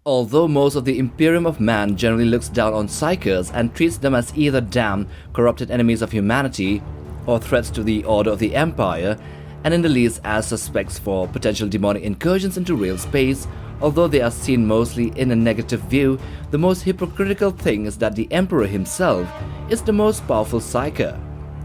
Although most of the Imperium of Man generally looks down on Psykers and treats them as either damned, corrupted enemies of humanity or threats to the order of the Empire, and in the least as suspects for potential demonic incursions into real space, although they are seen mostly in a negative view, the most hypocritical thing is that the Emperor himself is the most powerful Psyker,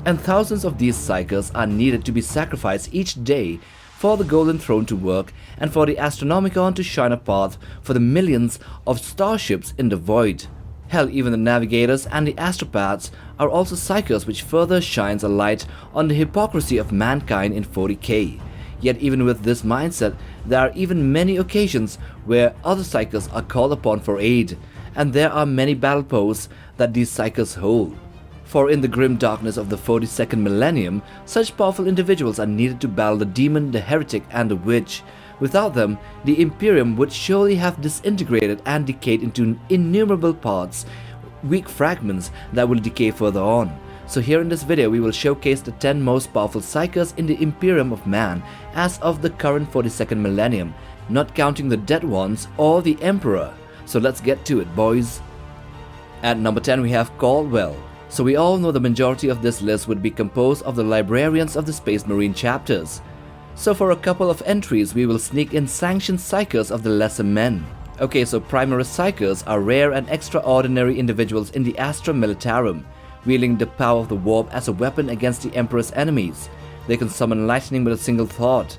and thousands of these Psykers are needed to be sacrificed each day for the Golden Throne to work and for the Astronomican to shine a path for the millions of starships in the void. Hell, even the navigators and the astropaths are also Psykers, which further shines a light on the hypocrisy of mankind in 40k. Yet even with this mindset, there are even many occasions where other Psykers are called upon for aid, and there are many battle posts that these Psykers hold. For in the grim darkness of the 42nd millennium, such powerful individuals are needed to battle the demon, the heretic, and the witch. Without them, the Imperium would surely have disintegrated and decayed into innumerable parts, weak fragments that will decay further on. So here in this video, we will showcase the 10 most powerful Psykers in the Imperium of Man as of the current 42nd millennium, not counting the dead ones or the Emperor. So let's get to it, boys. At number 10 we have Cwell. So we all know the majority of this list would be composed of the librarians of the Space Marine chapters. So for a couple of entries we will sneak in sanctioned Psykers of the lesser men. Okay, so Primaris Psykers are rare and extraordinary individuals in the Astra Militarum, wielding the power of the warp as a weapon against the Emperor's enemies. They can summon lightning with a single thought,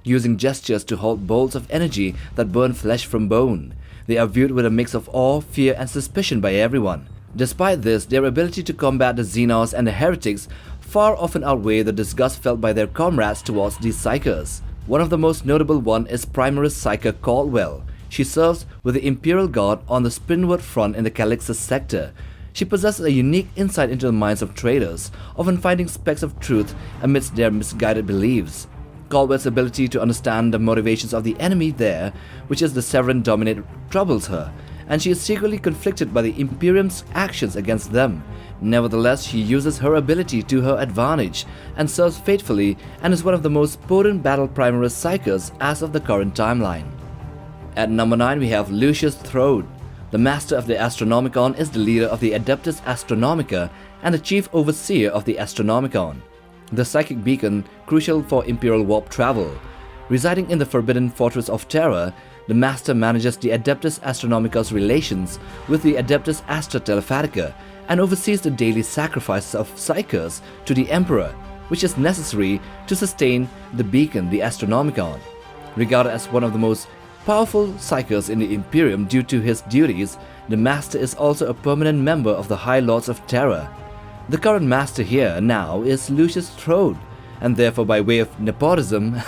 using gestures to halt bolts of energy that burn flesh from bone. They are viewed with a mix of awe, fear, and suspicion by everyone. Despite this, their ability to combat the Xenos and the heretics far often outweigh the disgust felt by their comrades towards these Psykers. One of the most notable one is Primaris Psyker Cwell. She serves with the Imperial Guard on the Spinward Front in the Calixus sector. She possesses a unique insight into the minds of traitors, often finding specks of truth amidst their misguided beliefs. Cwell's ability to understand the motivations of the enemy there, which is the Severan Dominate, troubles her, and she is secretly conflicted by the Imperium's actions against them. Nevertheless, she uses her ability to her advantage and serves faithfully and is one of the most potent battle Primaris Psykers as of the current timeline. At number 9 we have Lucius Thro. The Master of the Astronomican is the leader of the Adeptus Astronomica and the chief overseer of the Astronomicon, the psychic beacon crucial for Imperial warp travel. Residing in the Forbidden Fortress of Terror, the Master manages the Adeptus Astronomica's relations with the Adeptus Astra Telephatica and oversees the daily sacrifices of Psykers to the Emperor, which is necessary to sustain the beacon, the Astronomicon. Regarded as one of the most powerful Psykers in the Imperium due to his duties, the Master is also a permanent member of the High Lords of Terror. The current Master here now is Lucius Thro, and therefore by way of nepotism,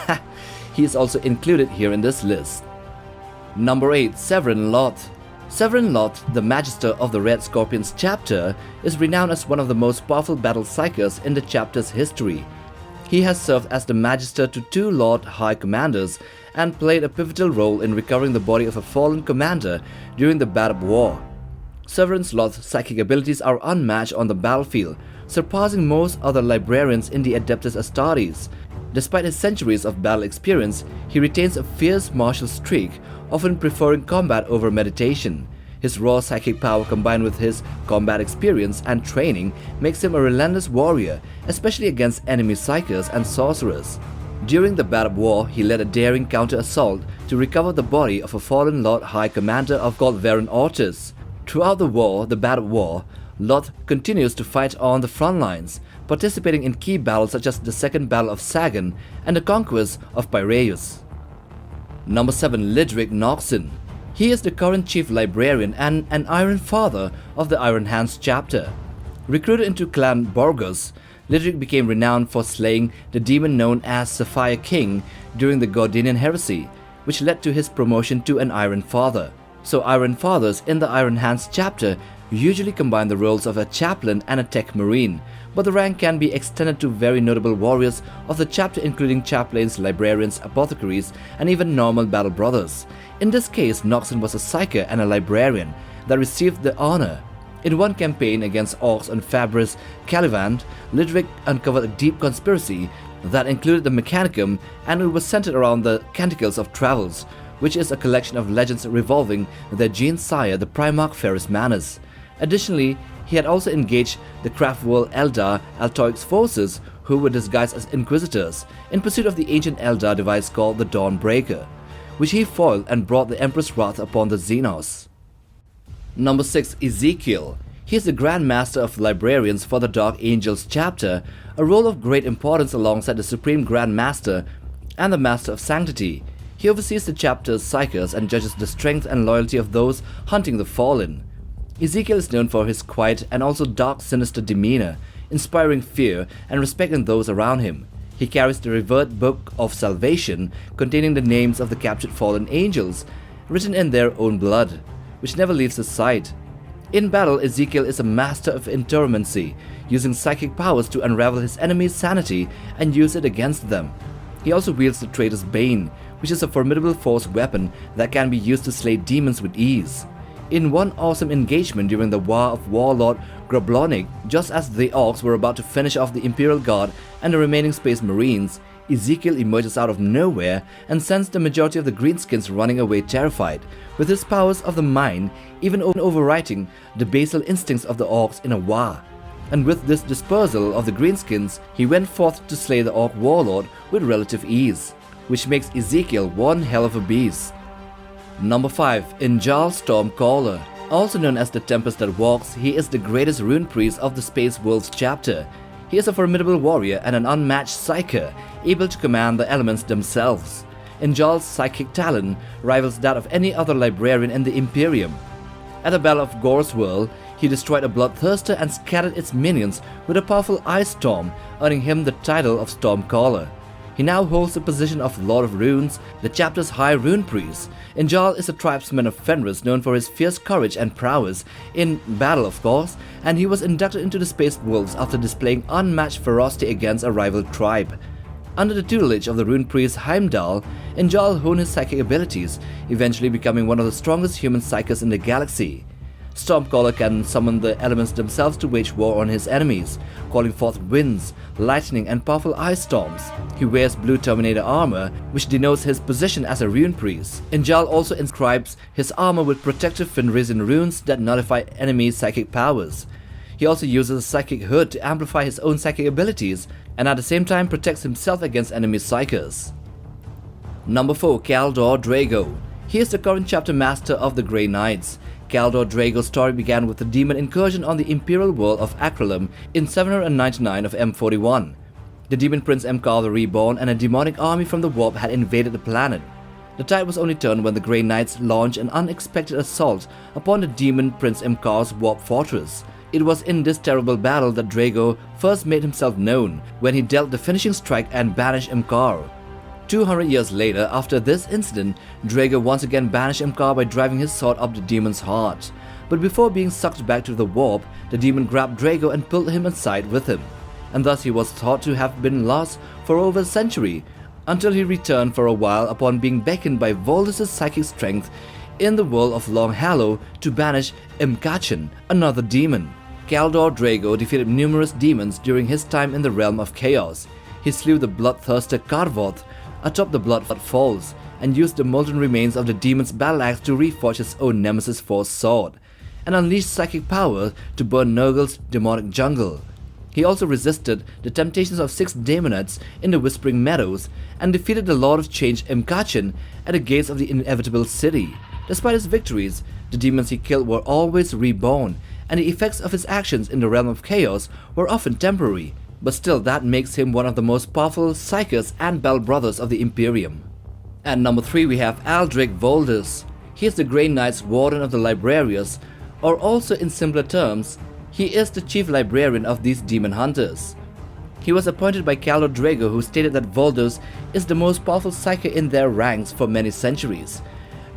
he is also included here in this list. Number 8. Severin Loth. Severin Loth, the Magister of the Red Scorpions chapter, is renowned as one of the most powerful battle Psykers in the chapter's history. He has served as the Magister to 2 Lord High Commanders and played a pivotal role in recovering the body of a fallen commander during the Badab War. Severin Loth's psychic abilities are unmatched on the battlefield, surpassing most other librarians in the Adeptus Astartes. Despite his centuries of battle experience, he retains a fierce martial streak, often preferring combat over meditation. His raw psychic power combined with his combat experience and training makes him a relentless warrior, especially against enemy Psykers and sorcerers. During the Badab War, he led a daring counter-assault to recover the body of a fallen Lord High Commander called Varen Ortis. Throughout the war, the Badab War, Loth continues to fight on the front lines, participating in key battles such as the Second Battle of Sagan and the conquest of Piraeus. Number 7. Ulric Noxen. He is the current chief librarian and an Iron Father of the Iron Hands chapter. Recruited into Clan Borgos, Ulric became renowned for slaying the demon known as Sapphire King during the Gordinian heresy, which led to his promotion to an Iron Father. So Iron Fathers in the Iron Hands chapter usually combine the roles of a chaplain and a tech marine, but the rank can be extended to very notable warriors of the chapter including chaplains, librarians, apothecaries, and even normal battle brothers. In this case, Noxen was a Psyker and a librarian that received the honor. In one campaign against orcs on Fabris Calivant, Ludwig uncovered a deep conspiracy that included the Mechanicum, and it was centered around the Canticles of Travels, which is a collection of legends revolving their gene sire, the Primarch Ferrus Manus. Additionally, he had also engaged the Craftworld Eldar Altoic's forces, who were disguised as Inquisitors, in pursuit of the ancient Eldar device called the Dawnbreaker, which he foiled and brought the Emperor's wrath upon the Xenos. Number 6. Ezekiel. He is the Grand Master of Librarians for the Dark Angels chapter, a role of great importance alongside the Supreme Grand Master and the Master of Sanctity. He oversees the chapter's Psykers and judges the strength and loyalty of those hunting the fallen. Ezekiel is known for his quiet and also dark, sinister demeanor, inspiring fear and respect in those around him. He carries the revered Book of Salvation, containing the names of the captured fallen angels, written in their own blood, which never leaves his sight. In battle, Ezekiel is a master of intermancy, using psychic powers to unravel his enemy's sanity and use it against them. He also wields the traitor's Bane, which is a formidable force weapon that can be used to slay demons with ease. In one awesome engagement during the War of Warlord Groblonic, just as the Orcs were about to finish off the Imperial Guard and the remaining Space Marines, Ezekiel emerges out of nowhere and sends the majority of the Greenskins running away terrified, with his powers of the mind even overwriting the basal instincts of the Orcs in a war. And with this dispersal of the Greenskins, he went forth to slay the Orc Warlord with relative ease, which makes Ezekiel one hell of a beast. Number 5. Njal Stormcaller. Also known as the Tempest that Walks, he is the greatest rune priest of the Space Wolves chapter. He is a formidable warrior and an unmatched Psyker, able to command the elements themselves. Njal's psychic talent rivals that of any other librarian in the Imperium. At the Battle of Gorswirl, he destroyed a bloodthirster and scattered its minions with a powerful ice storm, earning him the title of Stormcaller. He now holds the position of Lord of Runes, the chapter's high rune priest. Njal is a tribesman of Fenris known for his fierce courage and prowess in battle, of course, and he was inducted into the Space Wolves after displaying unmatched ferocity against a rival tribe. Under the tutelage of the rune priest Heimdall, Njal honed his psychic abilities, eventually becoming one of the strongest human psychers in the galaxy. Stormcaller can summon the elements themselves to wage war on his enemies, calling forth winds, lightning, and powerful ice storms. He wears blue Terminator armor, which denotes his position as a rune priest. Njal also inscribes his armor with protective Fenrisian runes that nullify enemies' psychic powers. He also uses a psychic hood to amplify his own psychic abilities, and at the same time protects himself against enemy psychers. Number 4. Kaldor Draigo. He is the current chapter master of the Grey Knights. Kaldor Draigo's story began with a demon incursion on the imperial world of Akralum in 799 of M41. The demon prince Mkar the Reborn and a demonic army from the warp had invaded the planet. The tide was only turned when the Grey Knights launched an unexpected assault upon the demon prince Mkar's warp fortress. It was in this terrible battle that Draigo first made himself known, when he dealt the finishing strike and banished Mkar. 200 years later, after this incident, Draigo once again banished Mkar by driving his sword up the demon's heart. But before being sucked back to the warp, the demon grabbed Draigo and pulled him inside with him, and thus he was thought to have been lost for over a century, until he returned for a while upon being beckoned by Volders' psychic strength in the world of Long Hallow to banish Imkachin, another demon. Kaldor Draigo defeated numerous demons during his time in the realm of chaos. He slew the bloodthirster Karvoth atop the Blood Falls, and used the molten remains of the demon's battle axe to reforge his own Nemesis Force sword, and unleashed psychic power to burn Nurgle's demonic jungle. He also resisted the temptations of 6 daemonites in the Whispering Meadows, and defeated the Lord of Change Imkachin at the gates of the inevitable city. Despite his victories, the demons he killed were always reborn, and the effects of his actions in the realm of chaos were often temporary, but still that makes him one of the most powerful Psykers and Bell Brothers of the Imperium. At number 3 we have Aldri Volders. He is the Grey Knight's Warden of the Librarians, or also in simpler terms, he is the chief librarian of these demon hunters. He was appointed by Kaldor Draigo, who stated that Volders is the most powerful Psyker in their ranks for many centuries.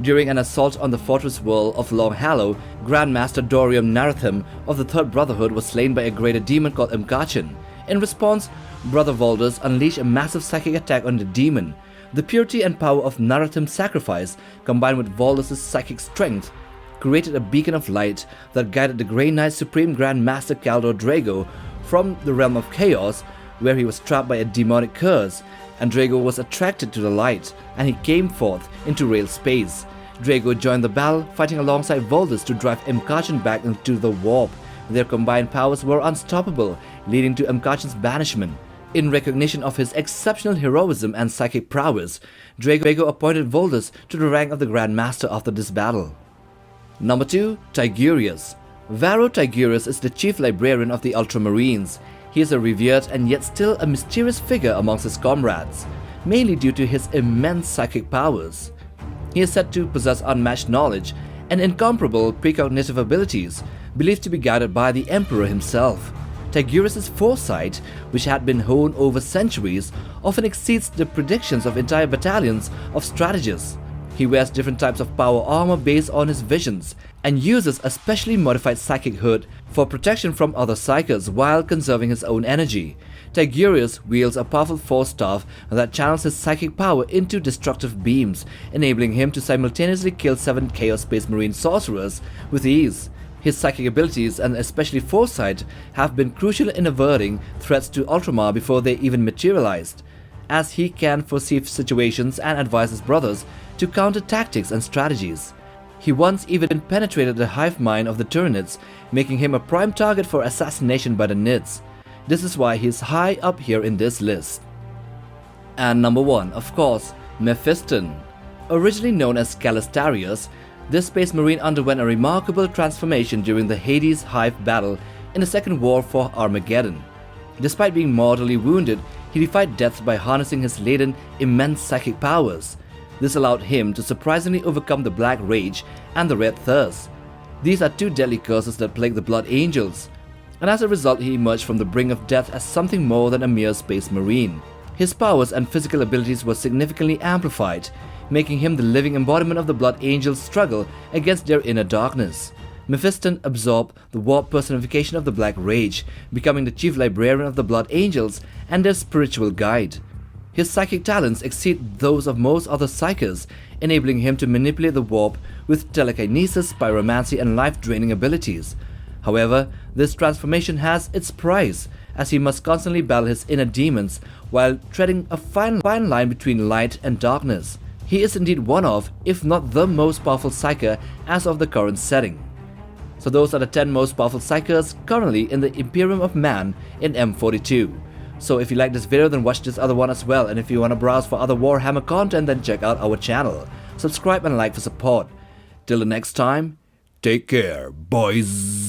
During an assault on the fortress world of Long Hallow, Grandmaster Dorium Narathim of the Third Brotherhood was slain by a greater demon called Imkachin. In response, Brother Volders unleashed a massive psychic attack on the demon. The purity and power of Narathim's sacrifice, combined with Volders' psychic strength, created a beacon of light that guided the Grey Knight Supreme Grand Master Kaldor Draigo from the realm of chaos, where he was trapped by a demonic curse, and Draigo was attracted to the light, and he came forth into real space. Draigo joined the battle, fighting alongside Volders to drive incursion back into the warp. Their combined powers were unstoppable, leading to incursion's banishment. In recognition of his exceptional heroism and psychic prowess, Draigo appointed Volders to the rank of the Grand Master after this battle. Number 2. Tigurius Varro. Tigurius is the chief librarian of the Ultramarines. He is a revered and yet still a mysterious figure amongst his comrades, mainly due to his immense psychic powers. He is said to possess unmatched knowledge and incomparable precognitive abilities, believed to be guided by the Emperor himself. Tigurius' foresight, which had been honed over centuries, often exceeds the predictions of entire battalions of strategists. He wears different types of power armor based on his visions, and uses a specially modified psychic hood for protection from other Psykers while conserving his own energy. Tigurius wields a powerful force staff that channels his psychic power into destructive beams, enabling him to simultaneously kill 7 Chaos Space Marine sorcerers with ease. His psychic abilities, and especially foresight, have been crucial in averting threats to Ultramar before they even materialized, as he can foresee situations and advise his brothers to counter tactics and strategies. He once even penetrated the hive mind of the Tyranids, making him a prime target for assassination by the Nids. This is why he is high up here in this list. And number 1, of course, Mephiston. Originally known as Calistarius, this Space Marine underwent a remarkable transformation during the Hades Hive battle in the Second War for Armageddon. Despite being mortally wounded, he defied death by harnessing his latent, immense psychic powers. This allowed him to surprisingly overcome the Black Rage and the Red Thirst. These are 2 deadly curses that plague the Blood Angels, and as a result he emerged from the brink of death as something more than a mere Space Marine. His powers and physical abilities were significantly amplified, making him the living embodiment of the Blood Angels' struggle against their inner darkness. Mephiston absorbed the warp personification of the Black Rage, becoming the chief librarian of the Blood Angels and their spiritual guide. His psychic talents exceed those of most other Psykers, enabling him to manipulate the warp with telekinesis, pyromancy, and life-draining abilities. However, this transformation has its price, as he must constantly battle his inner demons while treading a fine line between light and darkness. He is indeed one of, if not the most powerful Psyker as of the current setting. So those are the 10 most powerful Psykers currently in the Imperium of Man in M42. So if you like this video, then watch this other one as well, and if you want to browse for other Warhammer content, then check out our channel. Subscribe and like for support. Till the next time, take care, boys.